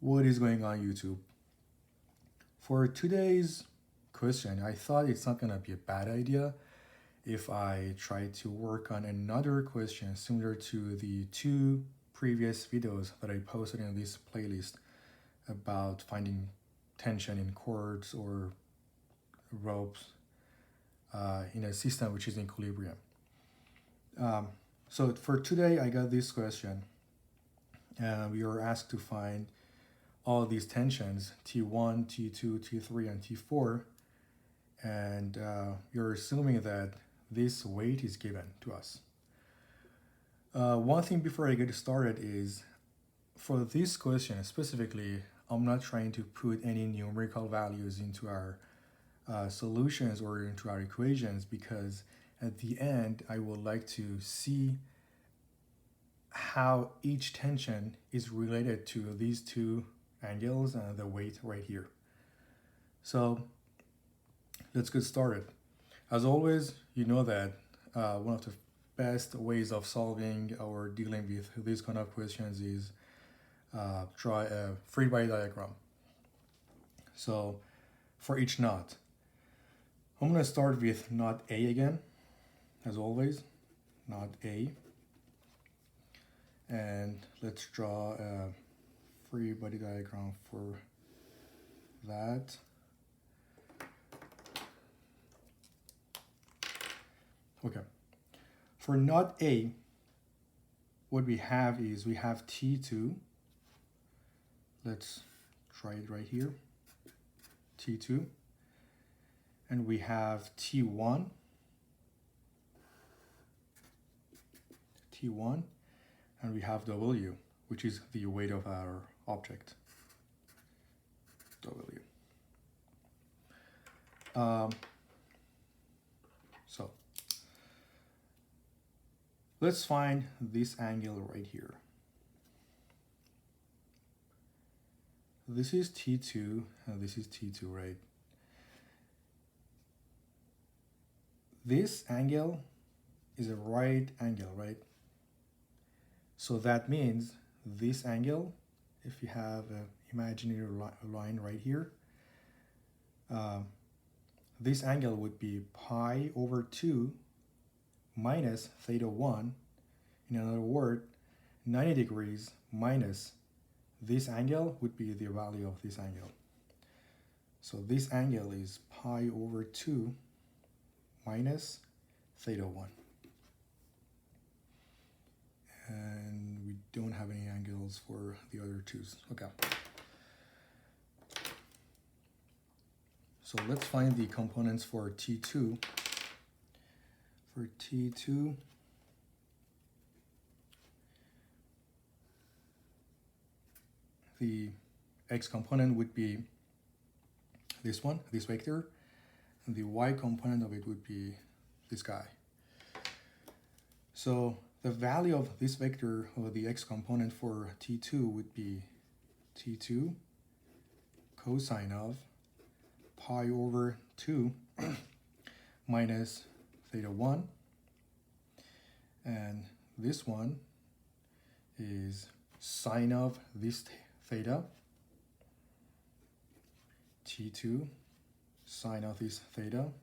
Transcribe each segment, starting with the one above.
What is going on YouTube? For today's question, I thought it's not gonna be a bad idea if I try to work on another question similar to the two previous videos that I posted in this playlist about finding tension in cords or ropes in a system which is in equilibrium. So for today, I got this question. We were asked to find all these tensions, T1, T2, T3, and T4, and you're assuming that this weight is given to us. One thing before I get started is, for this question specifically, I'm not trying to put any numerical values into our solutions or into our equations, because at the end, I would like to see how each tension is related to these two angles and the weight right here. So let's get started. As always, you know that one of the best ways of solving or dealing with these kind of questions is draw a free body diagram. So for each knot, I'm going to start with knot A again, as always, knot A. And let's draw a free body diagram for that. Okay. For knot A, what we have is we have T2. Let's try it right here. T2. And we have T1. T1. And we have W, which is the weight of our object. W. So let's find this angle right here. This is T2 and this is T2, right? This angle is a right angle, right? So that means this angle, if you have an imaginary line right here, this angle would be pi over 2 minus theta 1. In another word, 90 degrees minus this angle would be the value of this angle. So this angle is pi over 2 minus theta 1. And we don't have any angles for the other twos. Okay. So let's find the components for T2. For T2, the x component would be this one, this vector, and the y component of it would be this guy. So the value of this vector, or the x component for T2, would be T2 cosine of pi over 2 minus theta 1. And this one is sine of this theta, T2 sine of this theta,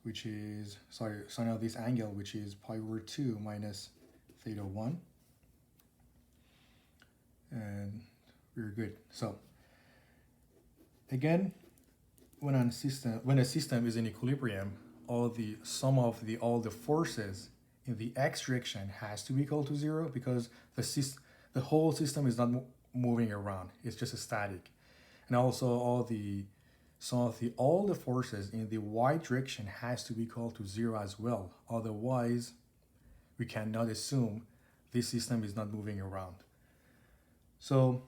which is, sine of this angle, which is pi over 2 minus theta 1. And we're good. So again, when a system is in equilibrium, all the forces in the x direction has to be equal to 0, because the whole system is not moving around. It's just a static. And also all the forces in the y direction has to be equal to 0 as well. Otherwise, we cannot assume this system is not moving around. So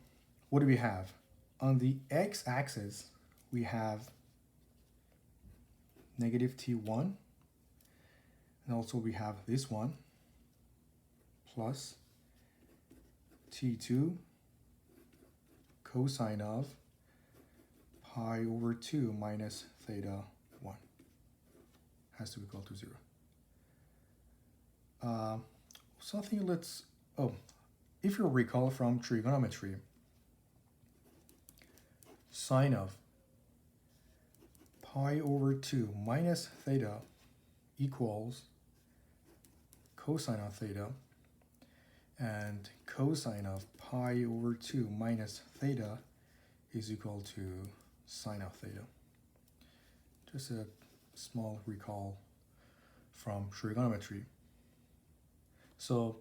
what do we have? On the x-axis, we have negative T1, and also we have this one, plus T2 cosine of pi over 2 minus theta 1 has to be equal to 0. if you recall from trigonometry, sine of pi over 2 minus theta equals cosine of theta, and cosine of pi over 2 minus theta is equal to sine of theta. Just a small recall from trigonometry. So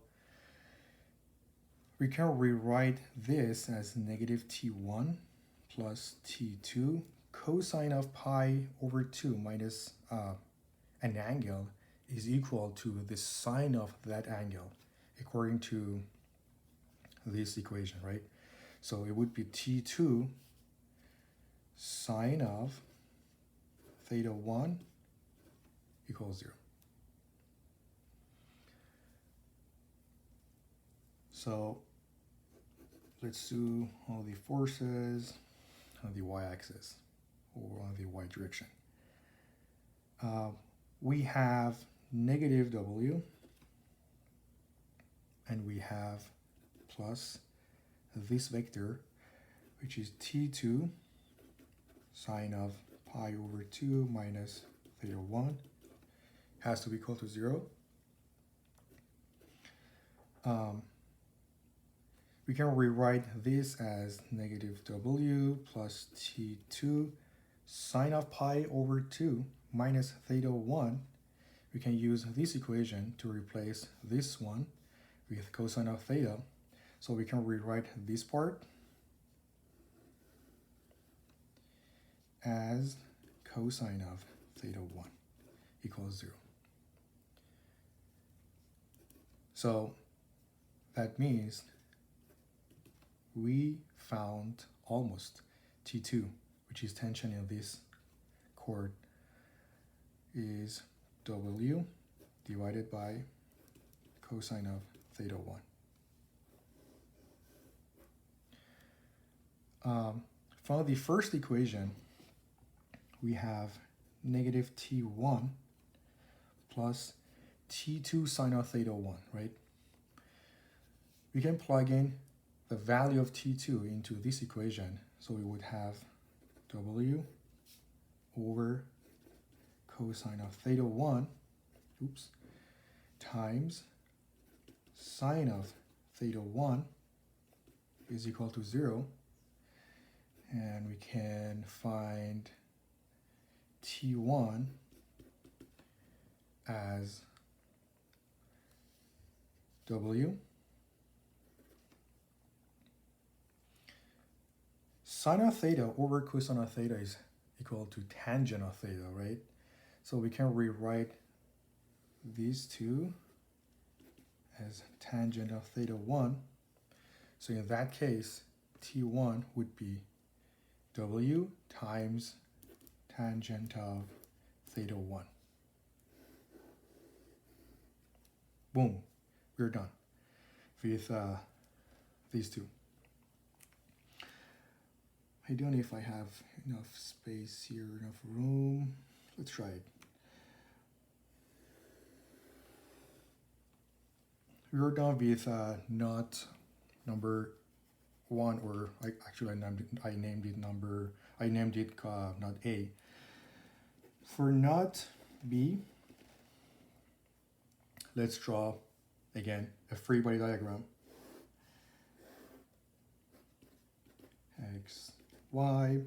we can rewrite this as negative t1 plus t2 cosine of pi over 2 minus an angle is equal to the sine of that angle according to this equation, right? So it would be t2 sine of theta 1 equals 0. So let's do all the forces on the y-axis or on the y direction. We have negative w and we have plus this vector, which is t2 sine of pi over 2 minus theta 1 has to be equal to 0. We can rewrite this as negative w plus t2 sine of pi over 2 minus theta 1. We can use this equation to replace this one with cosine of theta. So we can rewrite this part as cosine of theta 1 equals 0. So that means we found almost T2, which is tension in this chord, is W divided by cosine of theta 1. From the first equation, we have negative T1 plus T2 sine of theta 1, right? We can plug in the value of T2 into this equation, so we would have W over cosine of theta 1, times sine of theta 1 is equal to 0, and we can find T1 as W sine of theta over cosine of theta is equal to tangent of theta, right? So we can rewrite these two as tangent of theta 1. So in that case, T1 would be W times tangent of theta 1. Boom, we're done with these two. I don't know if I have enough space here, enough room. Let's try it. We're done with knot number 1, or I named it knot A. For knot B, let's draw again a free body diagram. X, Y.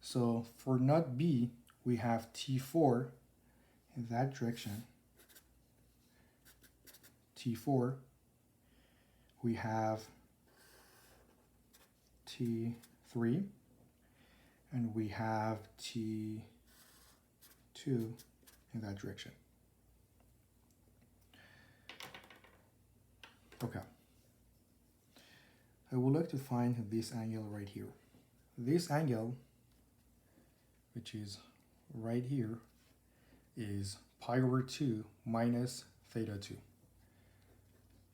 So for knot B, we have T4 in that direction. T4. We have T3, and we have T2 in that direction. Okay. I would like to find this angle right here. This angle, which is right here, is pi over 2 minus theta 2.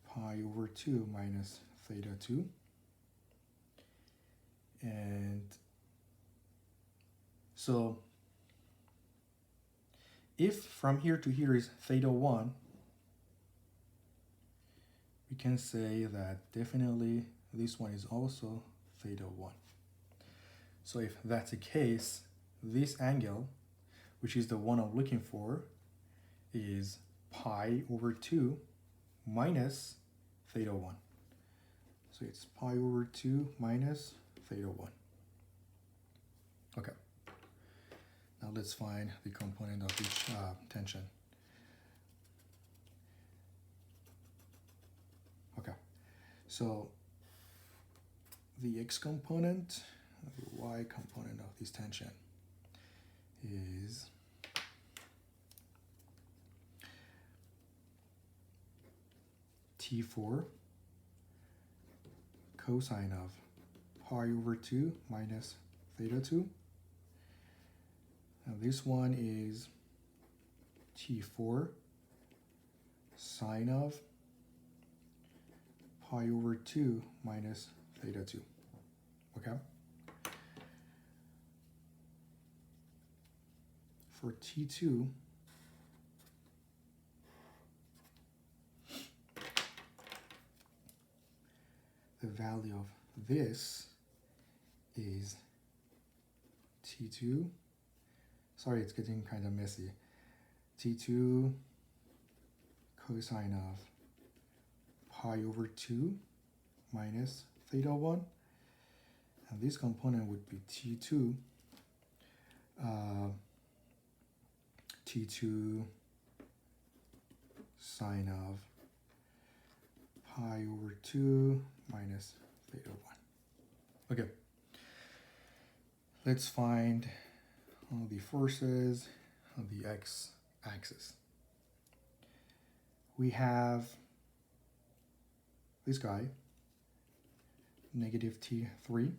Pi over 2 minus theta 2. And so if from here to here is theta 1, can say that definitely this one is also theta 1. So if that's the case, this angle, which is the one I'm looking for, is pi over 2 minus theta 1. So it's pi over 2 minus theta 1. Okay. Now let's find the component of each tension. Okay. So the x component, the y component of this tension is T4 cosine of pi over 2 minus theta 2. Now this one is T4 sine of pi over 2 minus theta 2. Okay? For T2, the value of this is T2. Sorry, it's getting kind of messy. T2 cosine of pi over 2 minus theta 1. And this component would be T2 sine of pi over 2 minus theta 1. Okay. Let's find the forces on the x-axis. We have this guy, negative T3.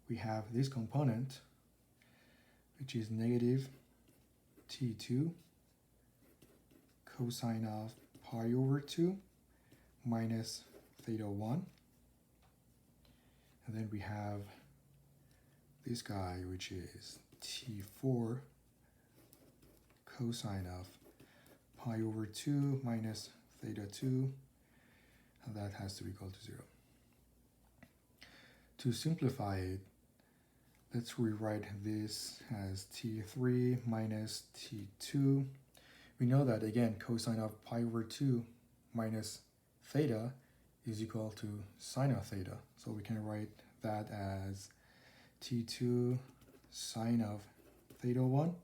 We have this component, which is negative T2 cosine of pi over 2 minus theta 1. And then we have this guy, which is T4 cosine of pi over 2 minus theta 2, and that has to be equal to 0. To simplify it, let's rewrite this as T3 minus T2. We know that, again, cosine of pi over 2 minus theta is equal to sine of theta. So we can write that as T2 sine of theta 1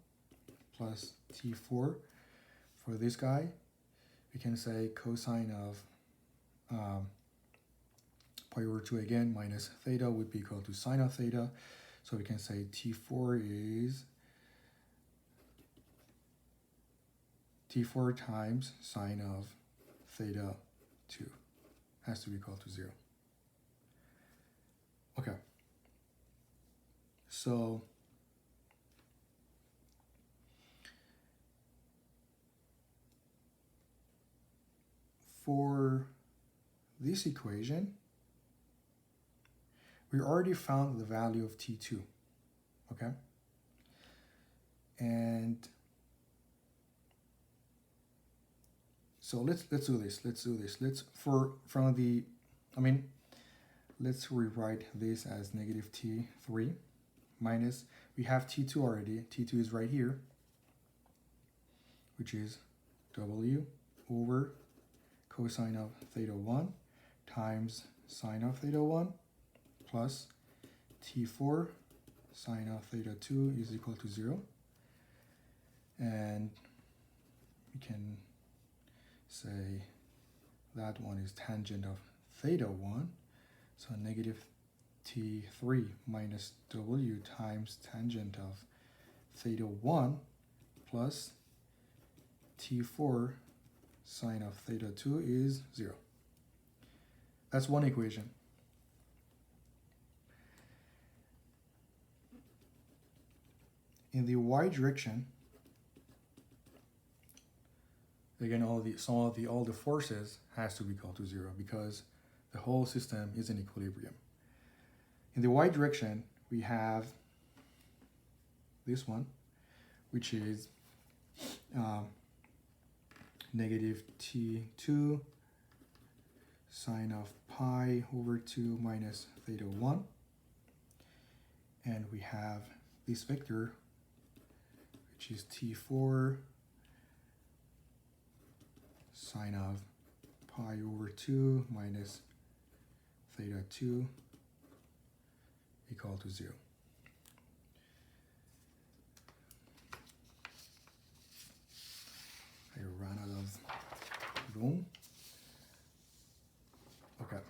plus T4. For this guy, we can say cosine of pi over 2 again minus theta would be equal to sine of theta. So we can say T4 is T4 times sine of theta 2 has to be equal to 0. Okay. So for this equation, we already found the value of T2, okay? And so let's do this. Let's rewrite this as negative T3 minus, we have T2 already. T2 is right here, which is W over cosine of theta 1 times sine of theta 1 plus T4 sine of theta 2 is equal to 0. And we can say that one is tangent of theta 1. So negative T3 minus W times tangent of theta 1 plus T4 sine of theta 2 is 0. That's one equation. In the y direction, again, all the forces has to be equal to 0 because the whole system is in equilibrium. In the y direction, we have this one, which is negative T2 sine of pi over 2 minus theta 1. And we have this vector, which is t4 sine of pi over 2 minus theta 2 equal to 0. I ran out of room. Okay.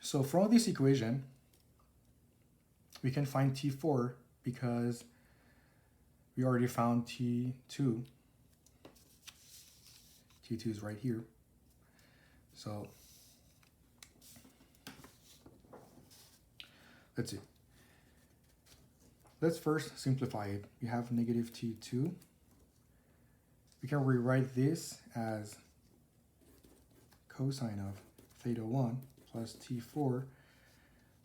So from this equation, we can find T4 because we already found T2. T2 is right here. So let's see. Let's first simplify it. We have negative T2. We can rewrite this as cosine of theta 1 plus T4.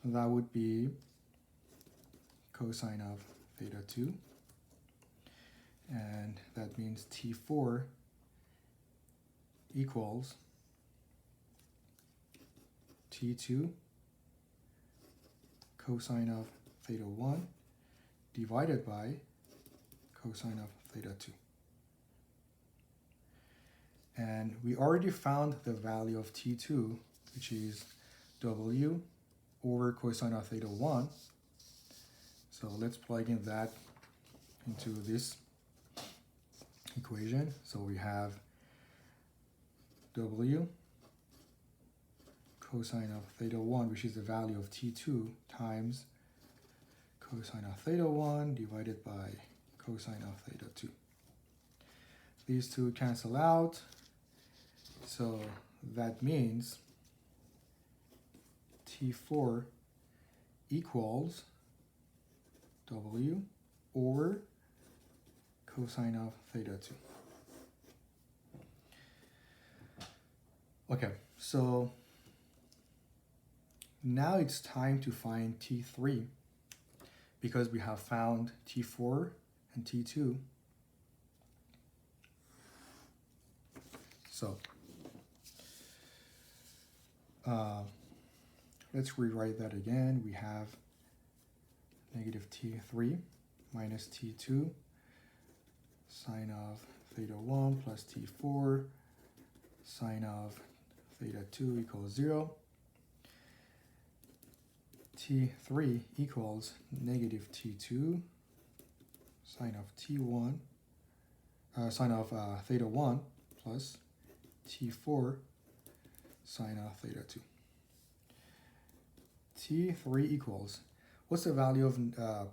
That would be cosine of theta 2. And that means T4 equals T2 cosine of theta 1 divided by cosine of theta 2. And we already found the value of T2, which is W over cosine of theta 1. So let's plug in that into this equation. So we have W cosine of theta 1, which is the value of T2, times cosine of theta 1 divided by cosine of theta 2. These two cancel out. So that means T4 equals W over cosine of theta 2. Okay, so now it's time to find T3 because we have found T4 and T2. So let's rewrite that again. We have negative T3 minus T2 sine of theta 1 plus T4 sine of theta 2 equals 0. T3 equals negative T2 sine of T1 sine of theta 1 plus T4 sine of theta 2. T3 equals, what's the value of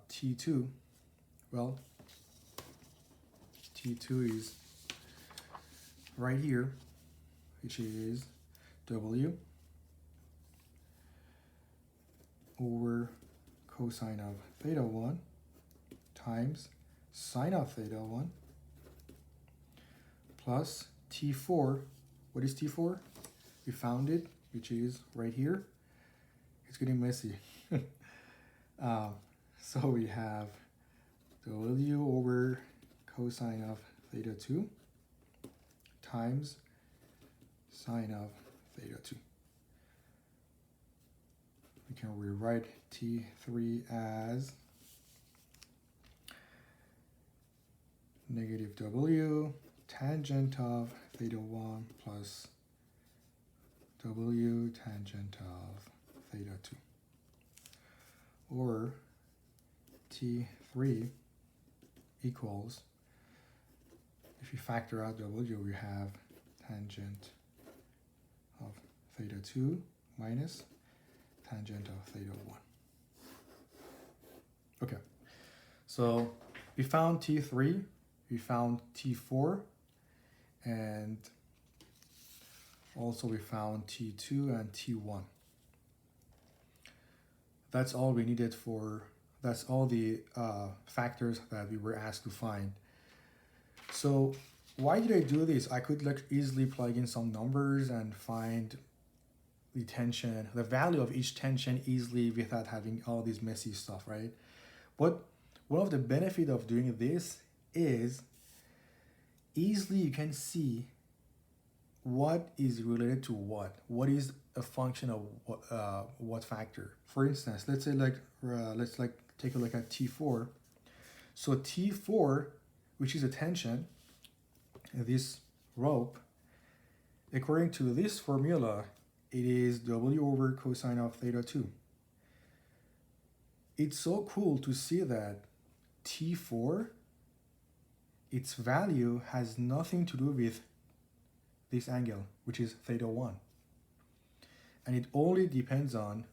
T2? Well, T2 is right here, which is W over cosine of theta 1 times sine of theta 1 plus T4. What is T4? We found it, which is right here. It's getting messy. So we have W over cosine of theta 2 times sine of theta 2. We can rewrite T3 as negative W tangent of theta 1 plus W tangent of theta 2. Or T3 equals, if you factor out W, we have tangent of theta 2 minus tangent of theta 1. Okay, so we found T3, we found T4, and also we found T2 and T1. That's all we needed for, that's all the factors that we were asked to find. So why did I do this? I could like easily plug in some numbers and find the tension, the value of each tension easily without having all this messy stuff, right? But one of the benefits of doing this is easily you can see what is related to what is a function of what factor. For instance, let's say let's take a look at T4. So T4, which is a tension, this rope, according to this formula, it is W over cosine of theta 2. It's so cool to see that T4, its value has nothing to do with this angle, which is theta 1. And it only depends on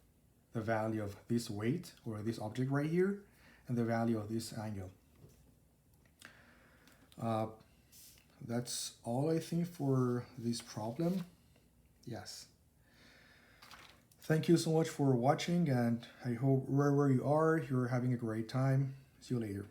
the value of this weight or this object right here and the value of this angle. That's all I think for this problem. Yes. Thank you so much for watching, and I hope wherever you are, you're having a great time. See you later.